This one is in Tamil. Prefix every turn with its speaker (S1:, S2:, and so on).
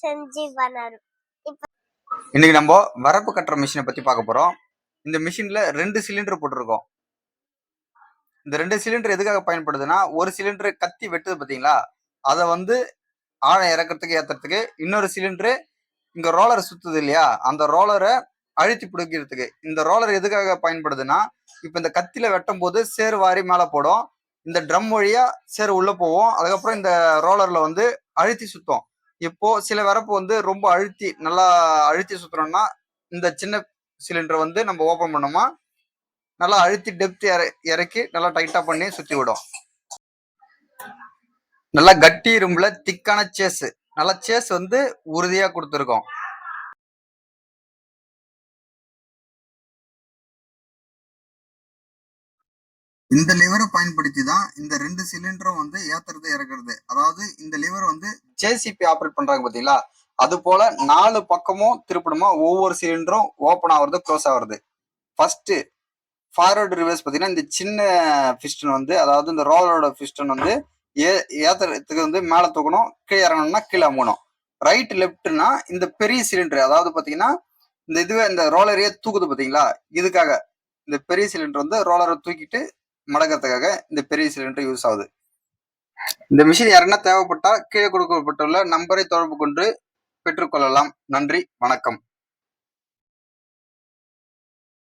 S1: செஞ்சு பண்ணாரு.
S2: இன்னைக்கு நம்ம வரப்பு கட்டுற மிஷினை பத்தி பார்க்க போறோம். இந்த மிஷின்ல 2 சிலிண்டர் போட்டிருக்கோம். இந்த 2 சிலிண்டர் எதுக்காக பயன்படுதுன்னா, ஒரு சிலிண்டர் கத்தி வெட்டுது பாத்தீங்களா, அதை ஆழம் இறக்கிறதுக்கு ஏத்துறதுக்கு, இன்னொரு சிலிண்டரு இங்க ரோலர் சுத்துது இல்லையா, அந்த ரோலரை அழுத்தி பிடிக்கிறதுக்கு. இந்த ரோலர் எதுக்காக பயன்படுதுன்னா, இப்ப இந்த கத்தில வெட்டும் போது சேறு வாரி மேல போடும், இந்த ட்ரம் வழியா சேறு உள்ள போவோம், அதுக்கப்புறம் இந்த ரோலர்ல அழுத்தி சுத்தும். இப்போ சில வரப்பு ரொம்ப நல்லா அழுத்தி சுத்துறோம்னா, இந்த சின்ன சிலிண்டர் நம்ம ஓபன் பண்ணோமா, நல்லா அழுத்தி டெப்த் இறக்கி நல்லா டைட்டா பண்ணி சுத்தி விடும். நல்லா கட்டி இரும்புல திக்கான சேஸ், நல்லா சேஸ் உறுதியா கொடுத்துருக்கோம். இந்த லிவரை பயன்படுத்தி தான் இந்த 2 சிலிண்டரும் ஏத்துறது இறக்குறது. அதாவது இந்த லிவர் ஜேசிபி ஆப்ரேட் பண்றாங்க பாத்தீங்களா, அது போல 4 பக்கமும் திருப்பணுமா, ஒவ்வொரு சிலிண்டரும் ஓபன் ஆகுறது க்ளோஸ் ஆகுறது. ஃபர்ஸ்ட் ஃபார்வர்டு ரிவர்ஸ் பாத்தீங்கன்னா, இந்த சின்ன பிஸ்டன் அதாவது இந்த ரோலரோட பிஸ்டன் ஏத்துறதுக்கு மேல தூக்கணும், கீழே இறங்கணும்னா கீழே அமுகணும். ரைட் லெப்ட்னா இந்த பெரிய சிலிண்டர், அதாவது பாத்தீங்கன்னா இந்த ரோலரையே தூக்குது பாத்தீங்களா, இதுக்காக இந்த பெரிய சிலிண்டர் ரோலரை தூக்கிட்டு மடக்கிறதுக்காக இந்த பெரிய சிலிண்டர் யூஸ் ஆகுது. இந்த மிஷின் யாருன்னா தேவைப்பட்டா கீழே கொடுக்கப்பட்டுள்ள நம்பரை தொடர்பு கொண்டு பெற்றுக்கொள்ளலாம். நன்றி, வணக்கம்.